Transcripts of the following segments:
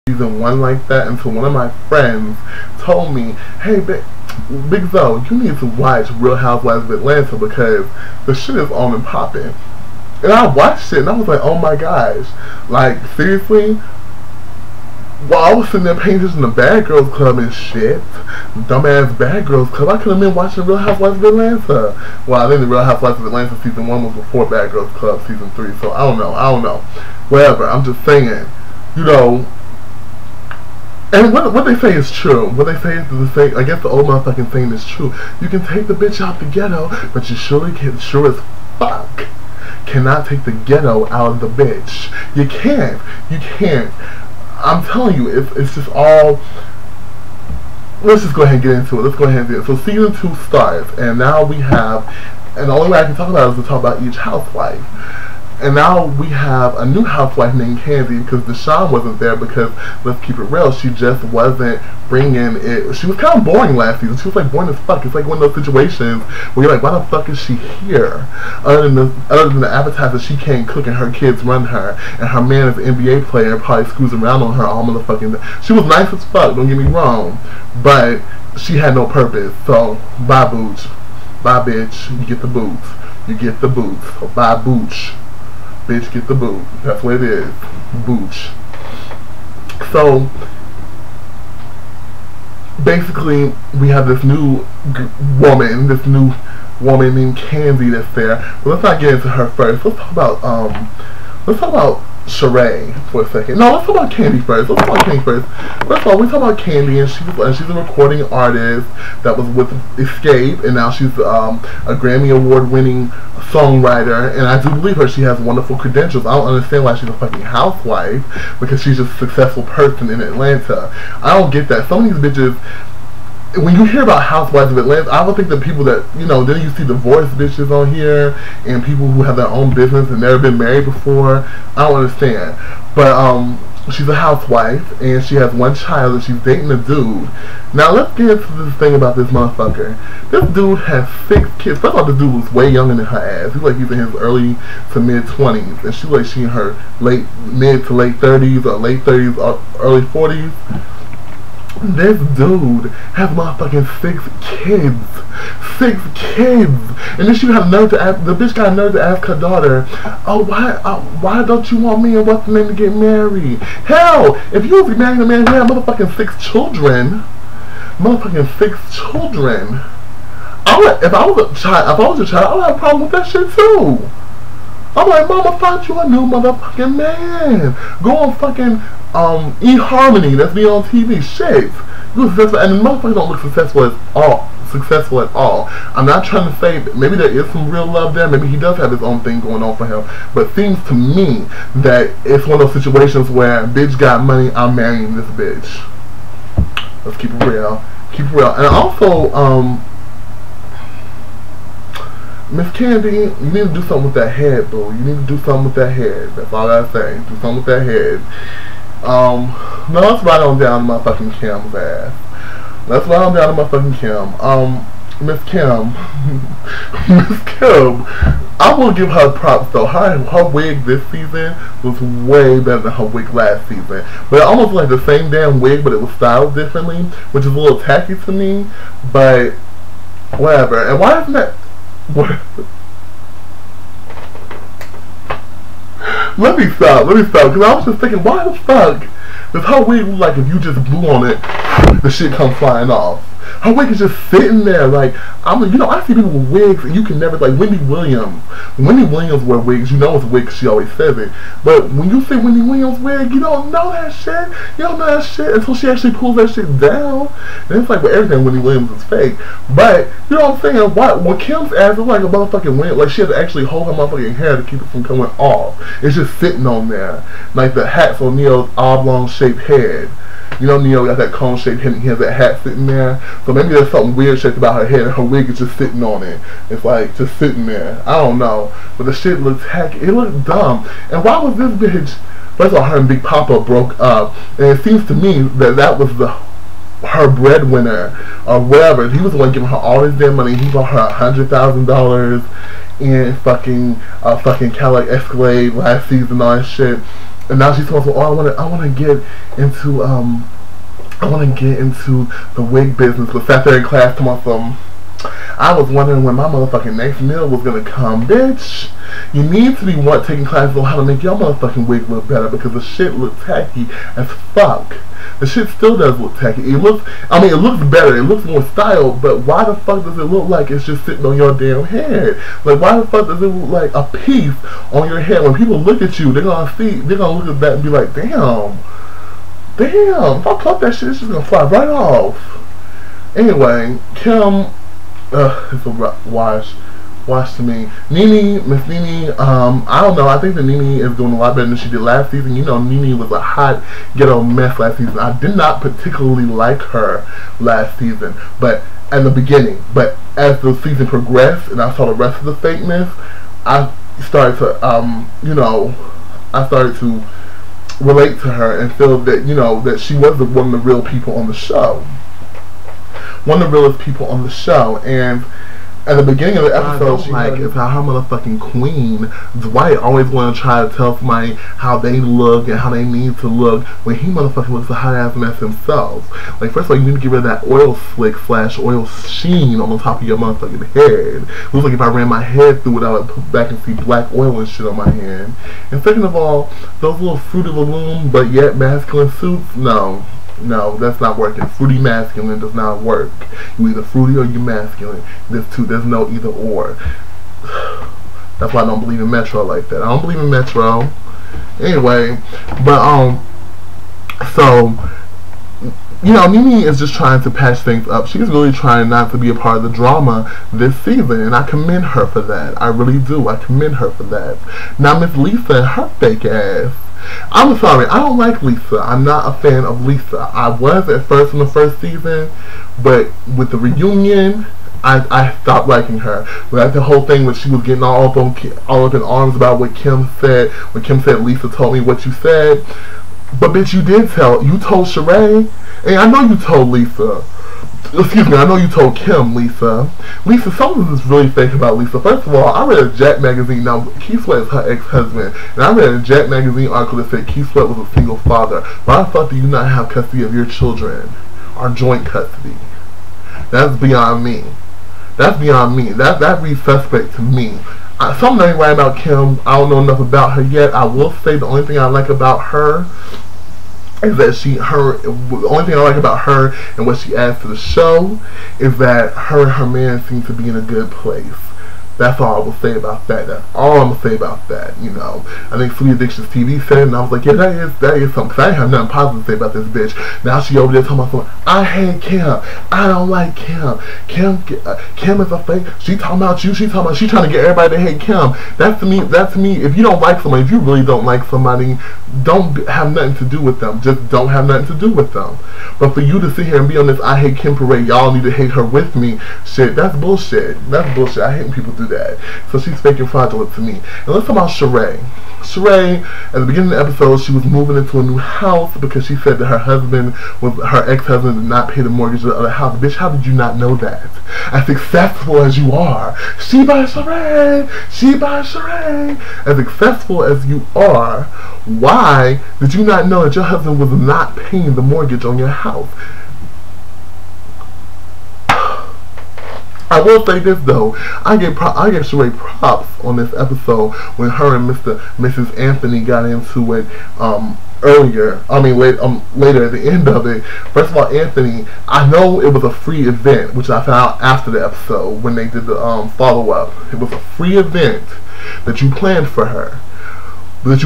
season 1 like that until one of my friends told me, hey, Big Zo, you need to watch Real Housewives of Atlanta because the shit is on and popping. And I watched it and I was like, oh my gosh. Like, seriously? While I was sitting there paying attention to Bad Girls Club and shit, dumbass Bad Girls Club, I could have been watching Real Housewives of Atlanta. Well, I think the Real Housewives of Atlanta season 1 was before Bad Girls Club season 3, so I don't know. Whatever, I'm just saying, you know. And what they say is true. What they say is the thing. I guess the old motherfucking thing is true. You can take the bitch out the ghetto, but you surely can, sure as fuck, cannot take the ghetto out of the bitch. You can't. You can't. I'm telling you, it's just all. Let's just go ahead and get into it. Let's go ahead and do it. So season 2 starts, and now we have, and the only way I can talk about it is to talk about each housewife. And now we have a new housewife named Candy because Deshawn wasn't there because, let's keep it real, she just wasn't bringing it. She was kind of boring last season. She was like boring as fuck. It's like one of those situations where you're like, why the fuck is she here? Other than the appetizer she can't cook and her kids run her. And her man is an NBA player and probably screws around on her all motherfucking day. She was nice as fuck, don't get me wrong. But she had no purpose. So, bye booch. Bye bitch. You get the boots. You get the boots. So, bye booch. Bitch, get the boot. That's what it is. Booch. So, basically, we have this new woman named Candy that's there. But let's not get into her first. Let's talk about Sheree for a second. No, let's talk about Candy first. First of all, we talk about Candy, and she's a recording artist that was with Escape, and now she's a Grammy Award-winning songwriter, and I do believe her. She has wonderful credentials. I don't understand why she's a fucking housewife, because she's just a successful person in Atlanta. I don't get that. Some of these bitches, when you hear about Housewives of Atlanta, I don't think the people that, you know, then you see divorced bitches on here, and people who have their own business and never been married before. I don't understand. But, she's a housewife, and she has one child, and she's dating a dude. Now, let's get into this thing about this motherfucker. This dude has 6 kids. First of all, this dude was way younger than her ass. He's like, he's in his early to mid-20s, and she in her mid to late 30s, or late 30s, or early 40s. This dude has motherfucking 6 kids. 6 kids. And then she had nerve to ask, the bitch got nerve to ask her daughter, oh, why don't you want me and what's the name to get married? Hell, if you was marrying a man who had motherfucking 6 children, if I was a child, I would have a problem with that shit too. I'm like, mama, find you a new motherfucking man. Go on fucking eHarmony, that's me on TV. Shit. You successful, and the motherfucker don't look successful at all. I'm not trying to say that maybe there is some real love there. Maybe he does have his own thing going on for him. But it seems to me that it's one of those situations where bitch got money, I'm marrying this bitch. Let's keep it real. Keep it real. And also, Miss Candy, you need to do something with that head, boo. You need to do something with that head. That's all I say. Do something with that head. No, let's ride on down to my fucking Kim's ass. Let's ride on down to my fucking Kim. Miss Kim. Miss Kim. I will give her props though. Her wig this season was way better than her wig last season. But it almost like the same damn wig, but it was styled differently, which is a little tacky to me. But whatever. And why isn't that? Let me stop, because I was just thinking, why the fuck does her wig look like if you just blew on it, the shit comes flying off? Her wig is just sitting there, like, you know, I see people with wigs, and you can never, like, Wendy Williams wear wigs, you know it's a wig, she always says it, but when you say Wendy Williams wig, you don't know that shit, until she actually pulls that shit down, and it's like, well, everything Wendy Williams is fake, but, you know what I'm saying, when Kim's ass is like a motherfucking wig, like, she had to actually hold her motherfucking hair to keep it from coming off, it's just sitting on there, like the hat for Neo's oblong shaped head. You know, Neo got that cone-shaped head and he has that hat sitting there. So maybe there's something weird shaped about her head and her wig is just sitting on it. It's like, just sitting there. I don't know. But the shit looks hacky. It looked dumb. And why was this bitch... First of all, her and Big Papa broke up. And it seems to me that was her breadwinner or whatever. He was the one giving her all this damn money. He bought her $100,000 in fucking Cadillac Escalade last season, all that shit. And now she's talking, oh, I want to get into the wig business. But sat there in class talking about I was wondering when my motherfucking next meal was gonna come, bitch. You need to be taking classes on how to make your motherfucking wig look better, because the shit looks tacky as fuck. The shit still does look tacky. It looks better. It looks more styled, but why the fuck does it look like it's just sitting on your damn head? Like, why the fuck does it look like a piece on your head? When people look at you, they're gonna look at that and be like, damn, if I pluck that shit, it's just gonna fly right off. Anyway, Kim, it's a wash to me. Miss Nene, I don't know, I think that Nene is doing a lot better than she did last season. You know, Nene was a hot ghetto mess last season. I did not particularly like her last season, but at the beginning. But as the season progressed and I saw the rest of the fakeness, I started to, I started to relate to her and feel that, that she was one of the real people on the show. One of the realest people on the show. And at the beginning of the episode, she is how her motherfucking queen, Dwight, always want to try to tell somebody how they look and how they need to look when he motherfucking looks a hot ass mess himself. Like, first of all, you need to get rid of that oil slick / oil sheen on the top of your motherfucking head. It looks like if I ran my head through it, I would put back and see black oil and shit on my hand. And second of all, those little Fruit of the Loom but yet masculine suits, no, that's not working. Fruity masculine does not work. You either fruity or you masculine. There's no either or. That's why I don't believe in Metro like that. I don't believe in Metro. Anyway, but so Nene is just trying to patch things up. She's really trying not to be a part of the drama this season, and I commend her for that. I really do. I commend her for that. Now, Miss Lisa and her fake ass. I'm sorry, I don't like Lisa. I'm not a fan of Lisa. I was at first in the first season, but with the reunion, I stopped liking her. But that's the whole thing when she was getting all up in arms about what Kim said. When Kim said, Lisa told me what you said. But bitch, you told Sheree, and I know you told Lisa. Excuse me, I know you told Kim, Lisa. Lisa, something is really fake about Lisa. First of all, I read a Jack magazine. Now, Keith Sweat is her ex-husband. And I read a Jack magazine article that said Keith Sweat was a single father. Why the fuck do you not have custody of your children? Or joint custody? That's beyond me. That's beyond me. That reads suspect to me. Something ain't right about Kim. I don't know enough about her yet. I will say the only thing I like about her is that the only thing I like about her and what she adds to the show is that her and her man seem to be in a good place. That's all I will say about that. That's all I'm going to say about that, I think Sweet Addictions TV said it, and I was like, yeah, that is something, because I didn't have nothing positive to say about this bitch. Now she over there talking about something, I hate Kim. I don't like Kim. Kim is a fake. She talking about you. She trying to get everybody to hate Kim. That's to me, if you don't like somebody, if you really don't like somebody, don't have nothing to do with them. Just don't have nothing to do with them. But for you to sit here and be on this I hate Kim parade, y'all need to hate her with me, shit, that's bullshit. That's bullshit. I hate when people do that. So she's fake and fraudulent to me. And let's talk about Sheree. Sheree, at the beginning of the episode, she was moving into a new house because she said that her ex-husband did not pay the mortgage of the other house. Bitch, how did you not know that? As successful as you are, she by Sheree, as successful as you are, why did you not know that your husband was not paying the mortgage on your house? I will say this though, I give Sheree props on this episode when her and Mrs. Anthony got into it later at the end of it. First of all, Anthony, I know it was a free event, which I found out after the episode when they did the follow-up. It was a free event that you planned for her. But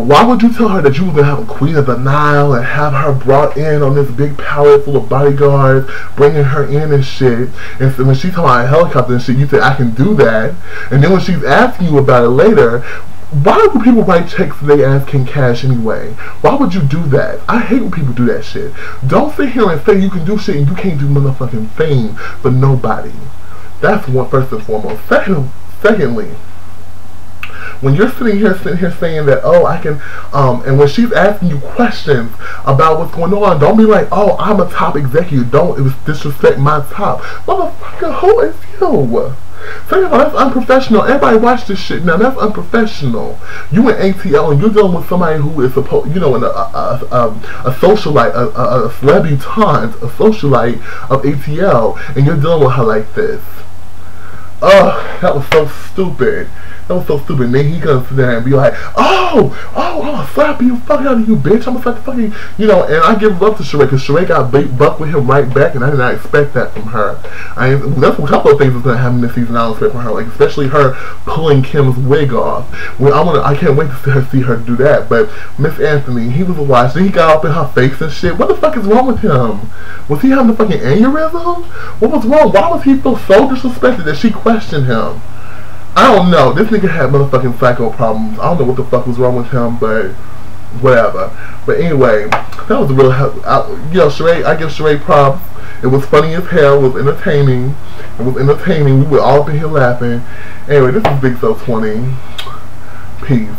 why would you tell her that you were going to have a Queen of the Nile and have her brought in on this big pallet full of bodyguards, bringing her in and shit, and so when she's talking about a helicopter and shit, you say, I can do that, and then when she's asking you about it later, why would people write checks that they ask can cash anyway? Why would you do that? I hate when people do that shit. Don't sit here and say you can do shit and you can't do motherfucking thing for nobody. That's one, first and foremost. Secondly, when you're sitting here saying that, oh, I can, and when she's asking you questions about what's going on, don't be like, oh, I'm a top executive, don't disrespect my top. Motherfucker, who is you? Second of all, that's unprofessional. Everybody watch this shit now. That's unprofessional. You in ATL and you're dealing with somebody who is supposed, you know, a socialite, a celebrity a socialite of ATL, and you're dealing with her like this. Ugh, that was so stupid. That was so stupid. And then he comes there and be like, I'm gonna slap you, fuck out of you, bitch. I'm gonna slap the fucking, you know. And I give love to Sheree because Sheree got bucked with him right back, and I did not expect that from her. That's a couple of things that's gonna happen this season. I don't expect from her, like especially her pulling Kim's wig off. Well, I can't wait to see her do that. But Miss Anthony, he was a watch. Then he got up in her face and shit. What the fuck is wrong with him? Was he having a fucking aneurysm? What was wrong? Why was he feel so disrespected that she questioned him? I don't know. This nigga had motherfucking psycho problems. I don't know what the fuck was wrong with him, but whatever. But anyway, that was a real, you know, Sheree, I give Sheree props. It was funny as hell. It was entertaining. We were all up in here laughing. Anyway, this is Big So 20. Peace.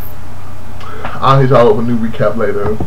I'll hit y'all with a new recap later.